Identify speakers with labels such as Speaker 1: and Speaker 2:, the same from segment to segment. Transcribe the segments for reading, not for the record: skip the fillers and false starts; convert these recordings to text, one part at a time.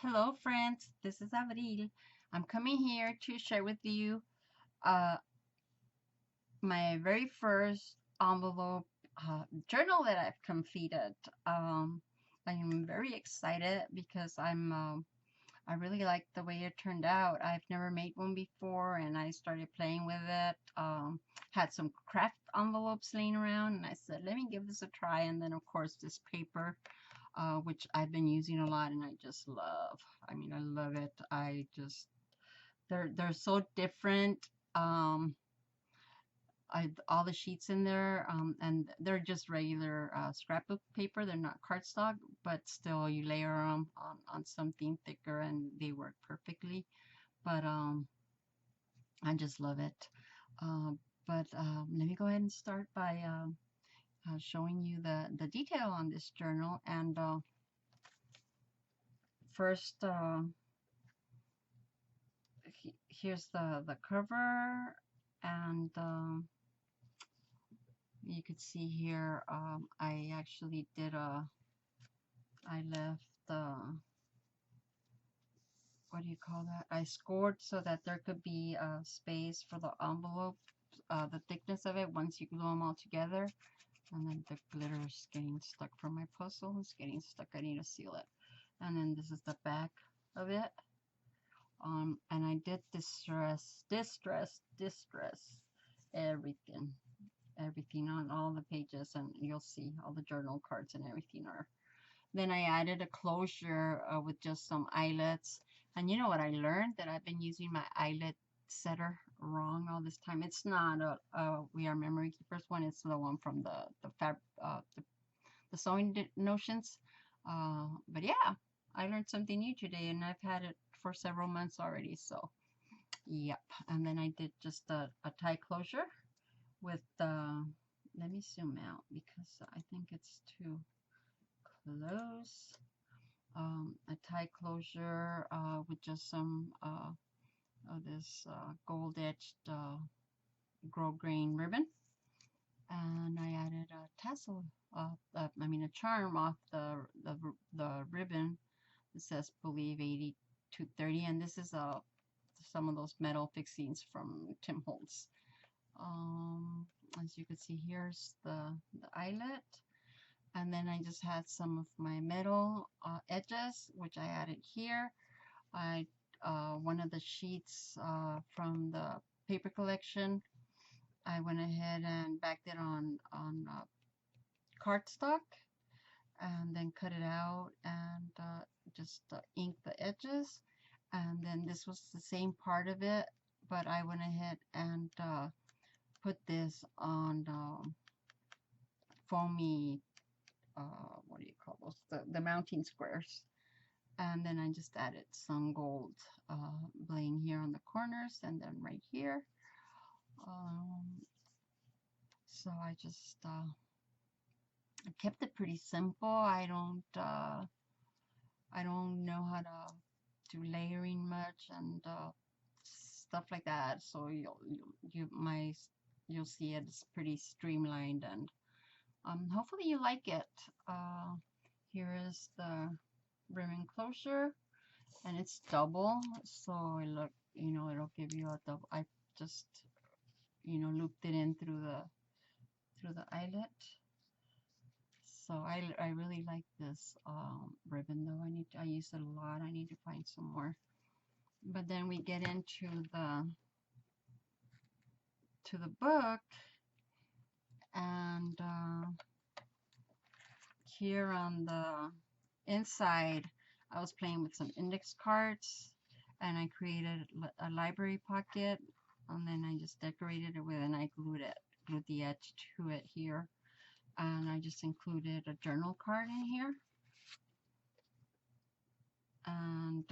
Speaker 1: Hello, friends. This is Avril. I'm coming here to share with you uh, my very first envelope journal that I've completed. I am very excited because I really like the way it turned out. I've never made one before, and I started playing with it. Had some craft envelopes laying around, and I said, let me give this a try. And then, of course, this paper which I've been using a lot and I just love. I mean, I love it. I just they're so different. Um, I all the sheets in there, and they're just regular scrapbook paper. They're not cardstock, but still you layer them on something thicker and they work perfectly. But I just love it. Uh, but let me go ahead and start by showing you the detail on this journal. And first. Here's the cover, and you could see here I actually did I left what do you call that, I scored so that there could be space for the envelope, the thickness of it once you glue them all together. And then the glitter is getting stuck from my puzzle. It's getting stuck. I need to seal it. And then this is the back of it. And I did distress everything on all the pages, and you'll see all the journal cards and everything are. Then I added a closure with just some eyelets. And you know what I learned? That I've been using my eyelet setter wrong all this time. It's not a We Are Memory Keepers one. It's the one from the Sewing Notions. But yeah, I learned something new today, and I've had it for several months already. So yep. And then I did just a tie closure with let me zoom out because I think it's too close. A tie closure with just some of this gold edged grosgrain ribbon, and I added a tassel, I mean a charm off the ribbon. It says believe 8230, and this is some of those metal fixings from Tim Holtz. As you can see, here's the eyelet. And then I just had some of my metal edges, which I added here. I One of the sheets from the paper collection, I went ahead and backed it on cardstock, and then cut it out and just ink the edges. And then this was the same part of it, but I went ahead and put this on foamy, what do you call those? The mounting squares. And then I just added some gold bling here on the corners and then right here. So I just kept it pretty simple. I don't know how to do layering much and stuff like that. So you'll see it's pretty streamlined, and hopefully you like it. Here is the ribbon closure, and it's double, so it'll give you a double. I just looped it in through the eyelet. So I really like this ribbon, though. I use it a lot. I need to find some more. But then we get into the book, and here on the inside, I was playing with some index cards, and I created a library pocket, and then I just decorated it with, and I glued the edge to it here, and I just included a journal card in here, and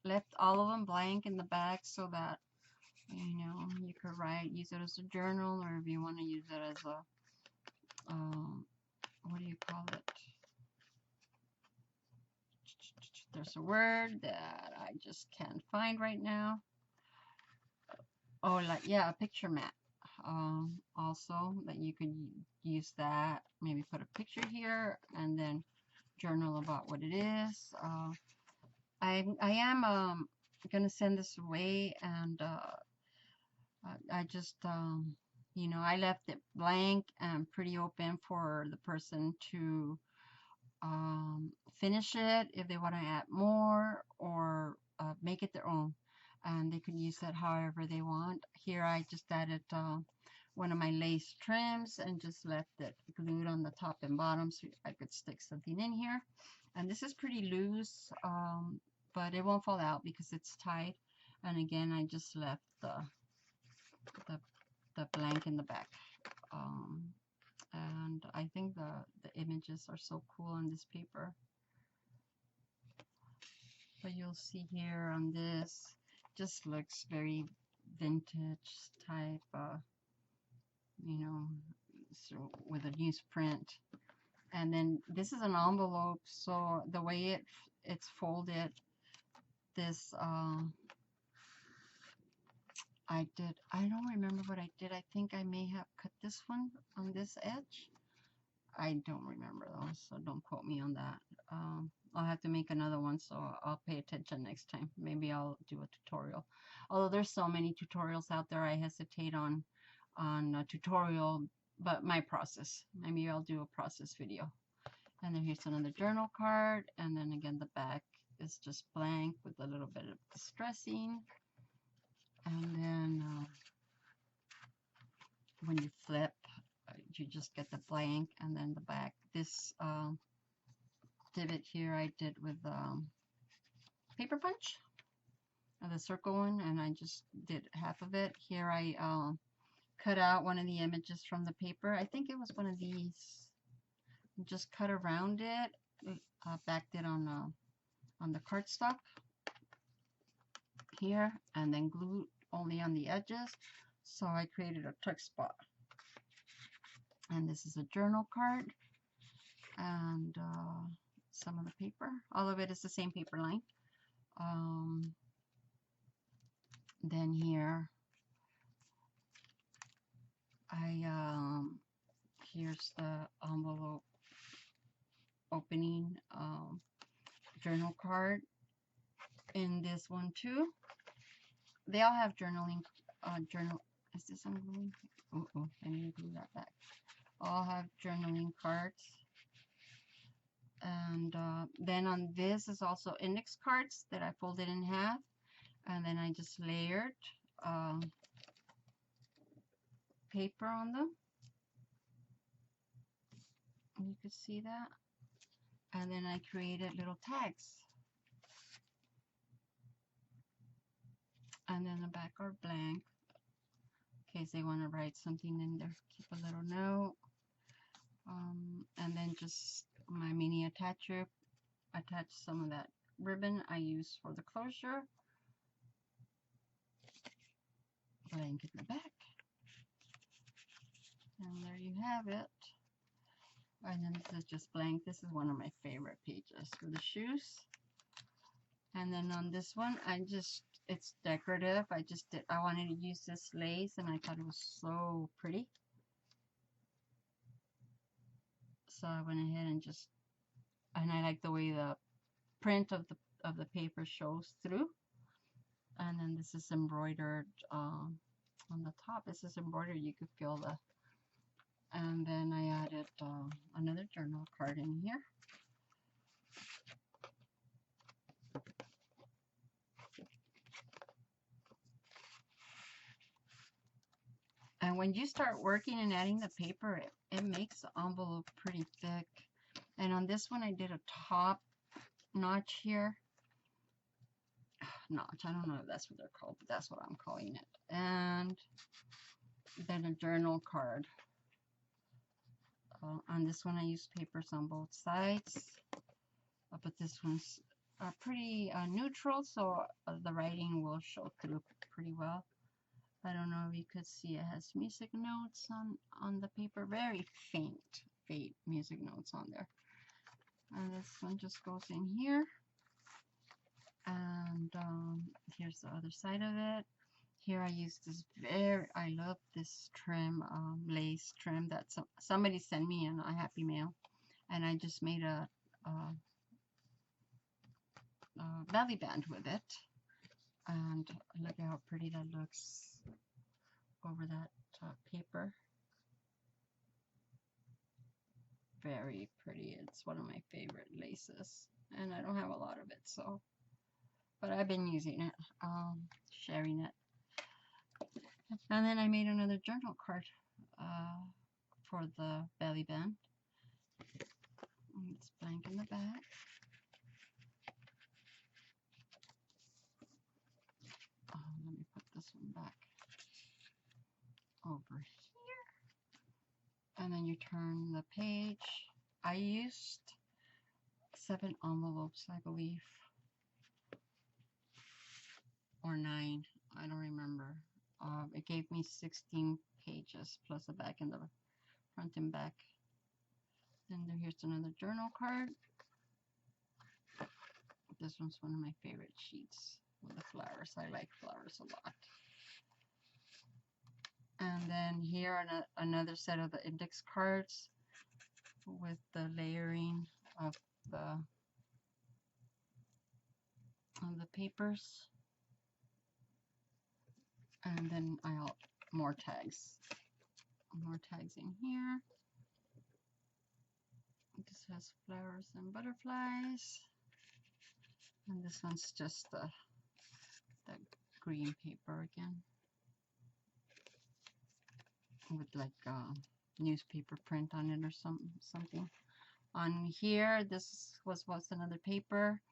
Speaker 1: left all of them blank in the back so that you could use it as a journal, or if you want to use it as a what do you call it? There's a word that I just can't find right now. Oh, yeah, a picture mat. Also, that you could use that. Maybe put a picture here and then journal about what it is. I am gonna send this away, and I just you know, I left it blank and pretty open for the person to finish it if they want to add more, or make it their own, and they can use that however they want. Here I just added one of my lace trims and just left it glued on the top and bottom so I could stick something in here. And this is pretty loose, but it won't fall out because it's tight. And again, I just left the, the blank in the back. um, and I think the images are so cool on this paper. But you'll see here on this, just looks very vintage type, you know, so with a newsprint. And then this is an envelope, so the way it's folded, this I don't remember what I did. I think I may have cut this one on this edge. I don't remember though, so don't quote me on that. I'll have to make another one, so I'll pay attention next time. Maybe I'll do a tutorial. Although there's so many tutorials out there, I hesitate on a tutorial, but my process. Maybe I'll do a process video. And then here's another journal card, and then again the back is just blank with a little bit of distressing. And then when you flip, you just get the blank, and then the back. This divot here I did with paper punch, the circle one, and I just did half of it. Here I cut out one of the images from the paper. I think it was one of these. Just cut around it, backed it on the cardstock here, and then glued only on the edges. So I created a tuck spot. And this is a journal card, and some of the paper. All of it is the same paper line. Then here, here's the envelope opening journal card. In this one too, they all have journaling journal. Is this ungluing? I need to glue that back. All have journaling cards. And then on this is also index cards that I folded in half, and then I just layered paper on them. And you can see that. And then I created little tags. And then the back are blank, in case they want to write something in there. Keep a little note. And then just my mini attacher, attach some of that ribbon I use for the closure. Blank in the back. And there you have it. And then this is just blank. This is one of my favorite pages for the shoes. And then on this one, it's decorative. I wanted to use this lace, and I thought it was so pretty. So I went ahead and I like the way the print of the paper shows through. And then this is embroidered on the top. This is embroidered. You could feel the. And then I added another journal card in here. And when you start working and adding the paper, it makes the envelope pretty thick. And on this one, I did a top notch here. Notch, I don't know if that's what they're called, but that's what I'm calling it. And then a journal card. On this one, I used papers on both sides. But this one's pretty neutral, so the writing will show through pretty well. I don't know if you could see, it has music notes on the paper, very faint music notes on there. And this one just goes in here. And here's the other side of it. Here I use this I love this trim, lace trim that somebody sent me in a Happy Mail. And I just made a belly band with it. And look at how pretty that looks over that paper. Very pretty. It's one of my favorite laces. And I don't have a lot of it, so. But I've been using it, sharing it. And then I made another journal card for the belly band. It's blank in the back. Let me put this one back over here. And then you turn the page. I used 7 envelopes, I believe. Or 9. I don't remember. It gave me 16 pages plus the back and the front and back. And then here's another journal card. This one's one of my favorite sheets with the flowers. I like flowers a lot. And then here another set of the index cards with the layering of the papers. And then more tags. More tags in here. This has flowers and butterflies. And this one's just the green paper again. With like newspaper print on it or something. On here, this was another paper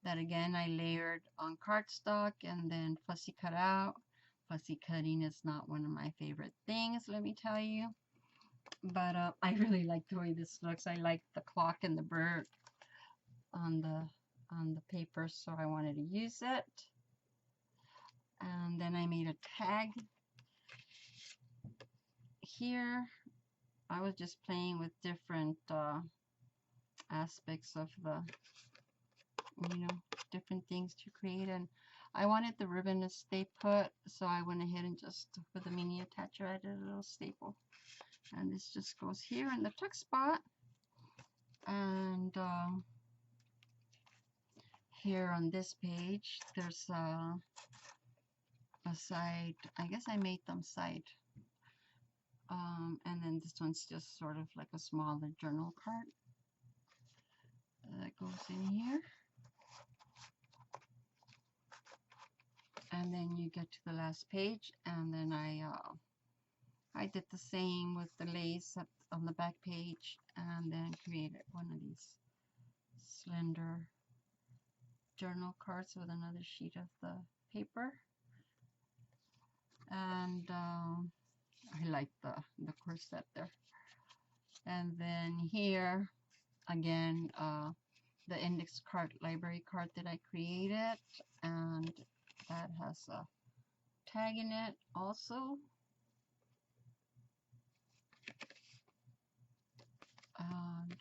Speaker 1: that again I layered on cardstock and then fussy cut out. Fussy cutting is not one of my favorite things, let me tell you. But I really like the way this looks. I like the clock and the bird on the paper, so I wanted to use it. And then I made a tag here. I was just playing with different aspects of the, different things to create, and I wanted the ribbon to stay put, so I went ahead and just with the mini attacher added a little staple, and this just goes here in the tuck spot. And here on this page there's a side, I guess I made them side, and then this one's just sort of like a smaller journal card that goes in here. And then you get to the last page, and then I did the same with the lace on the back page, and then created one of these slender journal cards with another sheet of the paper. And I like the corset there. And then here again, the index card, library card that I created, and that has a tag in it also. And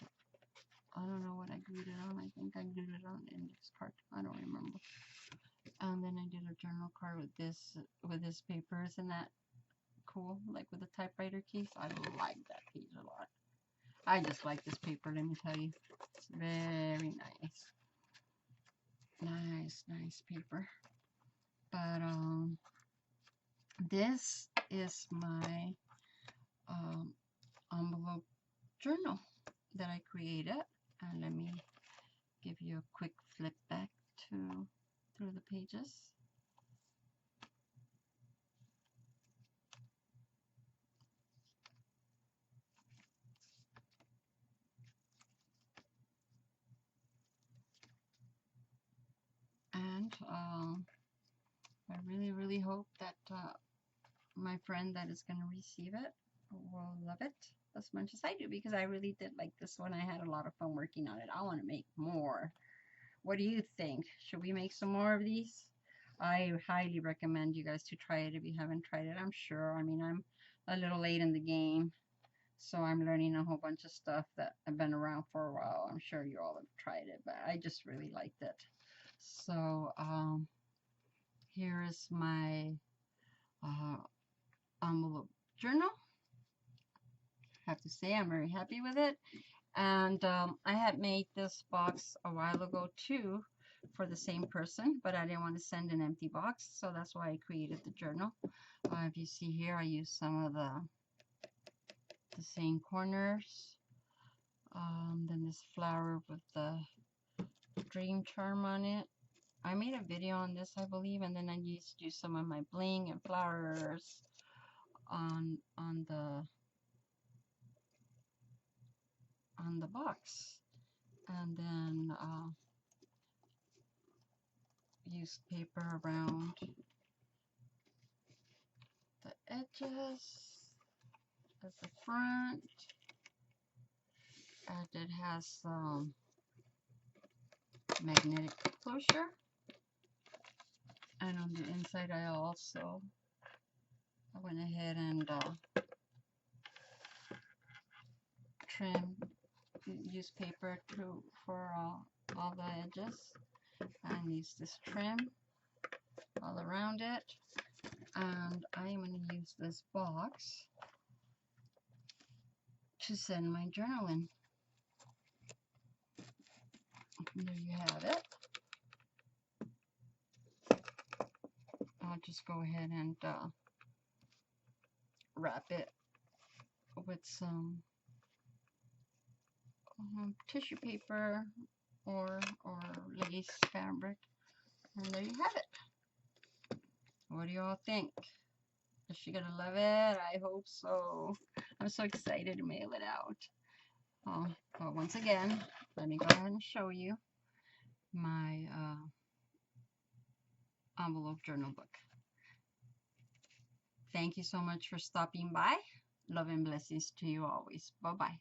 Speaker 1: I don't know what I glued it on. I think I glued it on the index card. I don't remember. And then I did a journal card with this paper. Isn't that cool? Like with the typewriter case. I like that page a lot. I just like this paper, let me tell you. It's very nice. Nice paper. But this is my envelope journal that I created. And let me give you a quick flip back through the pages. And I really hope that my friend that is going to receive it will love it as much as I do, because I really did like this one. I had a lot of fun working on it. I want to make more. What do you think? Should we make some more of these? I highly recommend you guys to try it if you haven't tried it. I'm sure. I mean, I'm a little late in the game, so I'm learning a whole bunch of stuff that have been around for a while. I'm sure you all have tried it, but I just really liked it. So here is my envelope journal. I have to say I'm very happy with it. And I had made this box a while ago too for the same person, but I didn't want to send an empty box, so that's why I created the journal. If you see here, I use some of the same corners. Then this flower with the dream charm on it. I made a video on this, I believe, and then I used to do some of my bling and flowers on the box, and then use paper around the edges as the front, and it has some magnetic closure, and on the inside I went ahead and trim, use paper for all the edges, and use this trim all around it. And I'm going to use this box to send my journal in. And there you have it. I'll just go ahead and wrap it with some tissue paper or lace fabric, and there you have it. What do you all think? Is she gonna love it? I hope so. I'm so excited to mail it out. But once again, let me go ahead and show you my envelope journal book. Thank you so much for stopping by. Love and blessings to you always. Bye-bye.